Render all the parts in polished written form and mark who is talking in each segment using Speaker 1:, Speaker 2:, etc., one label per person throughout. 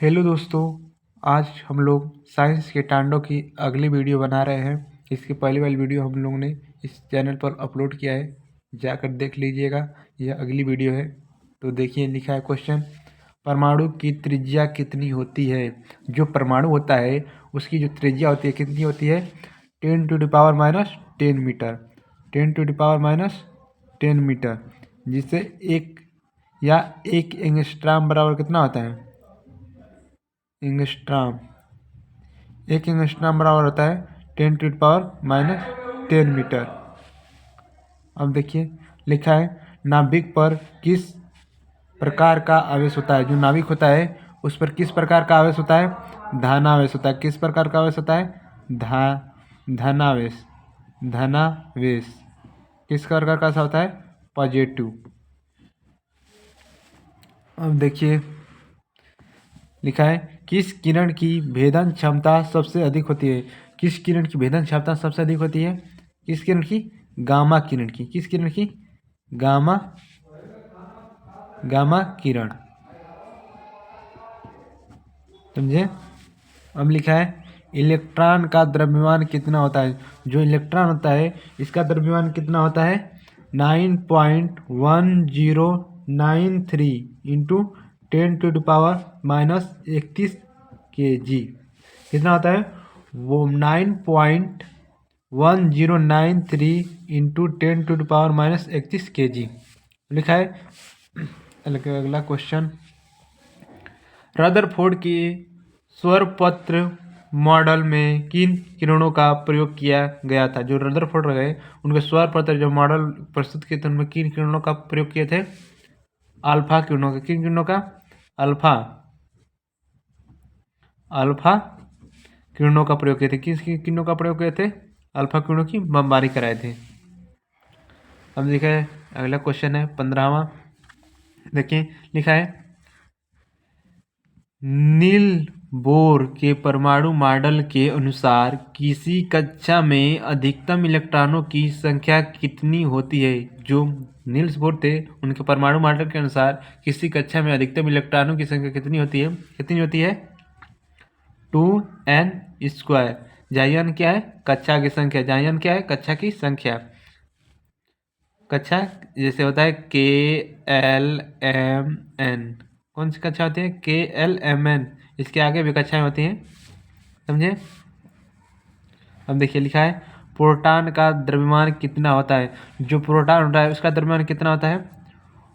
Speaker 1: Hello दोस्तों, आज हम लोग साइंस के टांडों की अगली वीडियो बना रहे हैं। इसकी पहली वाली वीडियो हम लोगों ने इस चैनल पर अपलोड किया है, जाकर देख लीजिएगा। यह अगली वीडियो है। तो देखिए, लिखा है क्वेश्चन, परमाणु की त्रिज्या कितनी होती है। जो परमाणु होता है उसकी जो त्रिज्या होती है कितनी होती है, 10⁻⁻10 मीटर। 10⁻⁻10 मीटर, जिससे एक एंगस्ट्राम बराबर कितना होता है, एंगस्ट्राम। एक एंगस्ट्राम बराबर होता है 10⁻⁻10 मीटर। अब देखिए, लिखा है नाभिक पर किस प्रकार का आवेश होता है। जो नाभिक होता है उस पर किस प्रकार का आवेश होता है, धनावेश होता है। किस प्रकार का आवेश होता है, धनावेश। धनावेश किस प्रकार का होता है, पॉजिटिव। अब देखिए, लिखा है किस किरण की भेदन क्षमता सबसे अधिक होती है। किस किरण की भेदन क्षमता सबसे अधिक होती है, किस किरण की, गामा किरण की। किस किरण की, गामा किरण। समझे। अब लिखा है इलेक्ट्रॉन का द्रव्यमान कितना होता है। जो इलेक्ट्रॉन होता है इसका द्रव्यमान कितना होता है, 9.1093 इंटू 10⁻⁻31 kg। कितना होता है वो, 9.1093 इंटू 10⁻⁻31 kg लिखा है। अगला क्वेश्चन, रदरफोर्ड के स्वरपत्र मॉडल में किन किरणों का प्रयोग किया गया था। जो रदरफोर्ड रहे उनके स्वरपत्र जो मॉडल प्रस्तुत किए थे उनमें किन किरणों का प्रयोग किए थे, अल्फा किरणों का। किन किरणों का, अल्फा किरणों का प्रयोग किए थे। किस किरणों का प्रयोग किए थे, अल्फा किरणों की बमबारी कराए थे। अब देखा है अगला क्वेश्चन है 15वां। देखिए, लिखा है नील बोर के परमाणु मॉडल के अनुसार किसी कक्षा में अधिकतम इलेक्ट्रॉनों की संख्या कितनी होती है। जो नील्स बोर थे उनके परमाणु मॉडल के अनुसार किसी कक्षा में अधिकतम इलेक्ट्रॉनों की संख्या कितनी होती है, 2n²। जायन क्या है, कक्षा की संख्या। जायन क्या है, कक्षा की संख्या। कक्षा जैसे होता है KLMN, कौन सी कक्षा होती है, KLMN। इसके आगे भी कक्षाएं होती हैं, समझे। अब देखिए, लिखा है प्रोटॉन का द्रव्यमान कितना होता है। जो प्रोटॉन होता है उसका द्रव्यमान कितना होता है,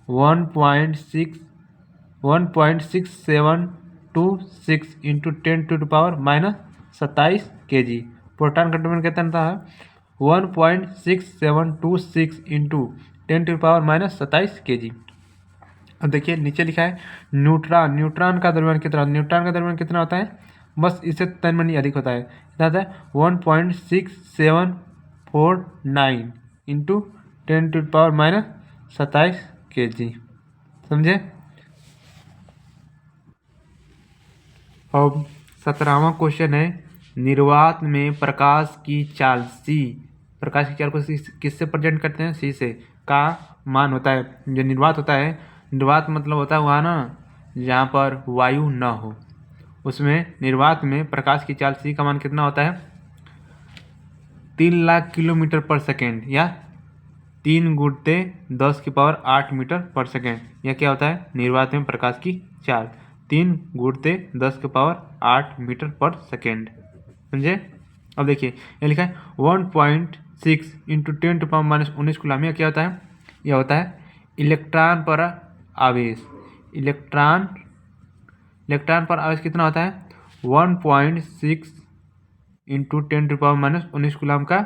Speaker 1: 1.6726 इंटू 10⁻⁻27 kg। प्रोटॉन का द्रव्यमान कितना होता है, 1.6726 इंटू 10⁻⁻27 kg। अब देखिए, नीचे लिखा है न्यूट्रॉन का द्रव्यमान कितना। न्यूट्रॉन का द्रव्यमान कितना होता है, बस इससे तनमनी अधिक होता है। कितना होता है, 1.6749 इंटू 10⁻⁻27 kg। समझे। अब 17वां क्वेश्चन है, निर्वात में प्रकाश की चाल C। प्रकाश की चाल को किससे प्रेजेंट करते हैं, C से, का मान होता है। जो निर्वात होता है, निर्वात मतलब होता है वहाँ ना जहाँ पर वायु न हो, उसमें निर्वात में प्रकाश की चाल C का मान कितना होता है, 3 लाख किलोमीटर पर सेकेंड, या 3×10⁸ मीटर पर सेकेंड। यह क्या होता है, निर्वात में प्रकाश की चाल 3×10⁸ मीटर पर सेकेंड। समझे। अब देखिए, यह लिखा है 1.6 इंटू 10⁻⁻19 कूलम। यह क्या होता है, यह होता है इलेक्ट्रॉन पर आवेश। इलेक्ट्रॉन पर आवेश कितना होता है, 1.6 इंटू 10⁻⁻19 कूलम का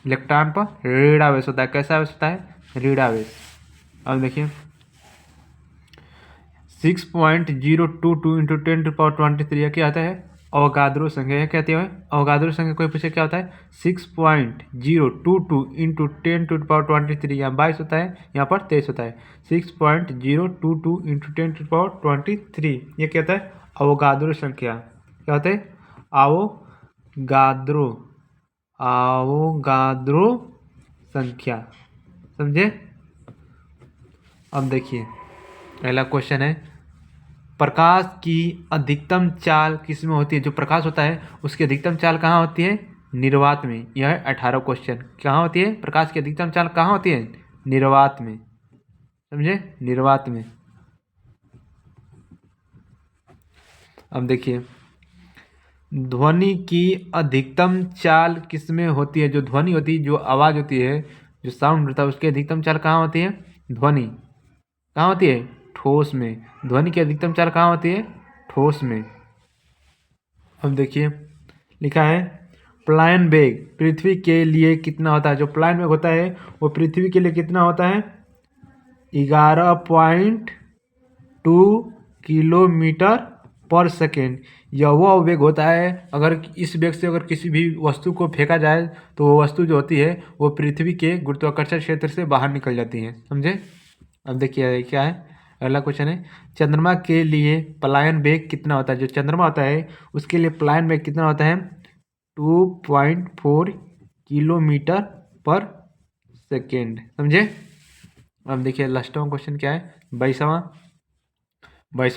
Speaker 1: इलेक्ट्रॉन पर ऋण आवेश होता है। कैसा आवेश होता है, ऋण आवेश। अब देखिए 6.022 इंटू 10⁻23 क्या आता है, अवगाद्रो संख्या। यह क्या होती है, अवगाद्रो संख्या कोई पूछे क्या होता है, 6.022 इंटू 10⁻23। यहाँ 22 होता है, यहाँ पर 23 होता है। 6.022 इंटू 10⁻23 ये क्या होता है, अवगाद्रो संख्या। क्या होता है, अवगाद्रो संख्या। समझे। अब देखिए, अगला क्वेश्चन है प्रकाश की अधिकतम चाल किस में होती है? जो प्रकाश होता है उसकी अधिकतम चाल कहाँ होती है? निर्वात में। यह है 18 क्वेश्चन। कहाँ होती है प्रकाश की अधिकतम चाल? कहाँ होती है? निर्वात में। समझे? निर्वात में। अब देखिए, ध्वनि की अधिकतम चाल किस में होती है? जो ध्वनि होती है, जो आवाज़ होती है, जो साउंड होता है, उसकी अधिकतम चाल कहाँ होती है? ध्वनि कहाँ होती है? ठोस में। ध्वनि की अधिकतम चाल कहाँ होती है? ठोस में। अब देखिए, लिखा है प्लायन वेग पृथ्वी के लिए कितना होता है? जो प्लायन वेग होता है वो पृथ्वी के लिए कितना होता है? 11.2 किलोमीटर पर सेकेंड। यह वह वेग होता है, अगर इस वेग से अगर किसी भी वस्तु को फेंका जाए तो वो वस्तु जो होती है वो पृथ्वी के गुरुत्वाकर्षण क्षेत्र से बाहर निकल जाती है। समझे? अब देखिए क्या है, अगला क्वेश्चन है, चंद्रमा के लिए पलायन वेग कितना होता है? जो चंद्रमा होता है उसके लिए पलायन वेग कितना होता है? 2.4 किलोमीटर पर सेकेंड। समझे? अब देखिए लास्टवां क्वेश्चन क्या है, 22वां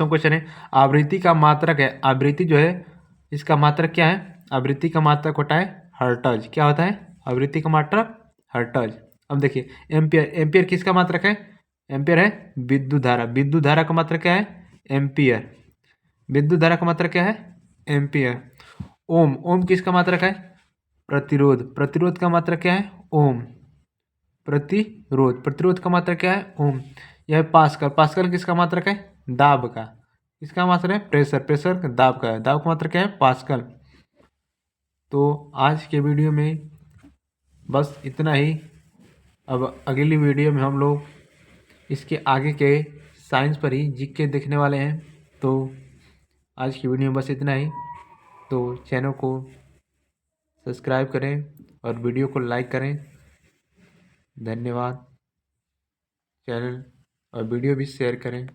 Speaker 1: क्वेश्चन है, आवृत्ति का मात्रक है। आवृत्ति जो है इसका मात्रक क्या है? आवृत्ति का मात्रक होता है हर्ट्ज। क्या होता है? आवृत्ति का मात्रक हर्ट्ज। अब देखिए एम्पियर। एम्पियर किसका मात्रक है? एम्पियर है विद्युत धारा। विद्युत धारा का मात्रक क्या है? एम्पियर। विद्युत धारा का मात्रक क्या है? एम्पियर। ओम। ओम किसका मात्रक है? प्रतिरोध। प्रतिरोध का मात्रक क्या है? ओम। प्रतिरोध। प्रतिरोध का मात्रक क्या है? ओम। यह पास्कल। पास्कल किसका मात्रक है? दाब का। किसका मात्रक है? प्रेशर। प्रेशर का दाब का। दाब का मात्रक क्या है? पास्कल। तो आज के वीडियो में बस इतना ही। अब अगली वीडियो में हम लोग इसके आगे के साइंस पर ही जीके देखने वाले हैं। तो आज की वीडियो में बस इतना ही। तो चैनल को सब्सक्राइब करें और वीडियो को लाइक करें। धन्यवाद। चैनल और वीडियो भी शेयर करें।